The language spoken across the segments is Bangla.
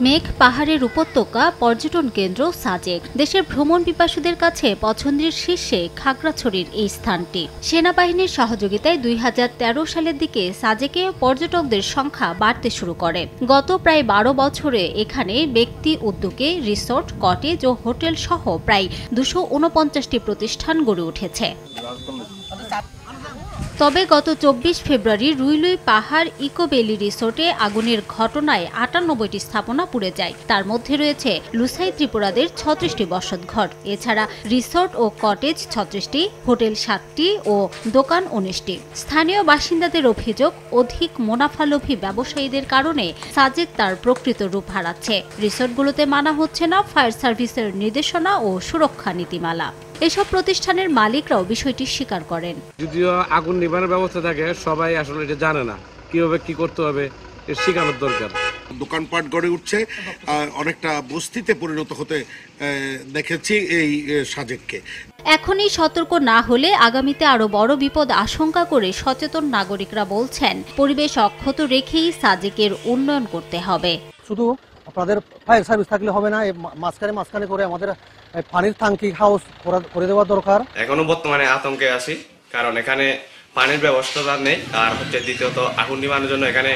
মেঘ পাহাড়ের উপত্যকা পর্যটন কেন্দ্র সাজেক। দেশের ভ্রমণ পিপাসুদের কাছে পছন্দের শীর্ষে খাগড়াছড়ির এই স্থানটি। সেনাবাহিনীর সহযোগিতায় 2013 সালের দিকে সাজেকে পর্যটকদের সংখ্যা বাড়তে শুরু করে। গত প্রায় 12 বছরে এখানে ব্যক্তি উদ্যোগে রিসোর্ট, কটেজ ও হোটেল সহ প্রায় 249টি প্রতিষ্ঠান গড়ে উঠেছে। তবে গত 24 ফেব্রুয়ারি রুইলুই পাহাড় ইকোবেলি রিসোর্টে আগুনের ঘটনায় 98টি স্থাপনা পুড়ে যায়। তার মধ্যে রয়েছে লুসাই ত্রিপুরাদের 36টি বসতঘর। এছাড়া রিসোর্ট ও কটেজ 36টি, হোটেল 7টি ও দোকান 19টি। স্থানীয় বাসিন্দাদের অভিযোগ, অধিক মুনাফালোভী ব্যবসায়ীদের কারণে সাজেক তার প্রকৃত রূপ হারাচ্ছে। রিসোর্টগুলোতে মানা হচ্ছে না ফায়ার সার্ভিসের নির্দেশনা ও সুরক্ষা নীতিমালা। এসব প্রতিষ্ঠানের মালিকরাও বিষয়টি স্বীকার করেন। যদিও আগুন নিবানোর ব্যবস্থা থাকে, সবাই আসলে এটা জানে না কিভাবে কি করতে হবে, এর শেখানোর দরকার। দোকানপাট গড়ে উঠছে, অনেকটা বস্তিতে পরিণত হতে দেখেছি এই সাজেককে। এখনই সতর্ক না হলে আগামীতে আরো বড় বিপদ আশঙ্কা করে সচেতন নাগরিকরা বলছেন, পরিবেশ অক্ষত রেখেই সাজেকের উন্নয়ন করতে হবে। শুধু আপনাদের ফায়ার সার্ভিস থাকলে হবে না, মাঝখানে করে আমাদের পানির ট্যাঙ্কি হাউস করে দেওয়া দরকার। এখনো বর্তমানে আতঙ্কে আছি, কারণ এখানে পানির ব্যবস্থা নেই, আর দ্বিতীয়ত আগুন নিবানোর জন্য এখানে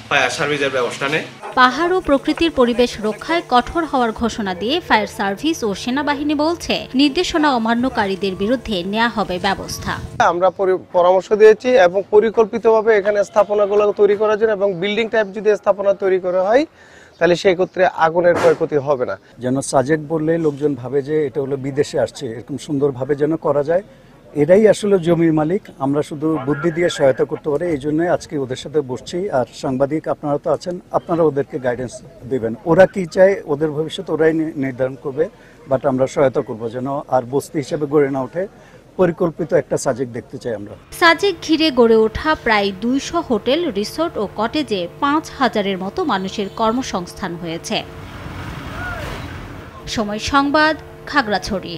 ফায়ার সার্ভিসের ব্যবস্থা নেই। পাহাড় ও প্রকৃতির পরিবেশ রক্ষায় কঠোর হওয়ার ঘোষণা দিয়ে ফায়ার সার্ভিস ও সেনাবাহিনী বলছে, নির্দেশনা অমান্যকারীদের বিরুদ্ধে নেওয়া হবে ব্যবস্থা। আমরা পরামর্শ দিয়েছি এবং পরিকল্পিতভাবে এখানে স্থাপনাগুলো তৈরি করার জন্য, এবং বিল্ডিং টাইপ যদি স্থাপনা তৈরি করা হয় তাহলে সেই ক্ষেত্রে আগুনের ক্ষয়ক্ষতি হবে না। যেন সাজেক বললে লোকজন ভাবে যে এটা হলো বিদেশে আসছে, এরকম সুন্দরভাবে যেন করা যায়। এরাই আসলে জমির মালিক, আমরা শুধু বুদ্ধি দিয়ে সহায়তা করতে পারি। এই জন্য আজকে ওদের সাথে বসছি। আর সাংবাদিক আপনারা তো আছেন, আপনারা ওদেরকে গাইডেন্স দেবেন। ওরা কি চায় ওদের ভবিষ্যৎ ওরাই নির্ধারণ করবে, বাট আমরা সহায়তা করবো যেন আর বস্তি হিসেবে গড়ে না ওঠে। পরিকল্পিত একটা সাজেক দেখতে চাই আমরা। সাজেক ঘিরে গড়ে ওঠা প্রায় 200 হোটেল, রিসোর্ট ও কটেজে 5000-এর মতো মানুষের কর্মসংস্থান হয়েছে। সময় সংবাদ, খাগড়াছড়ি।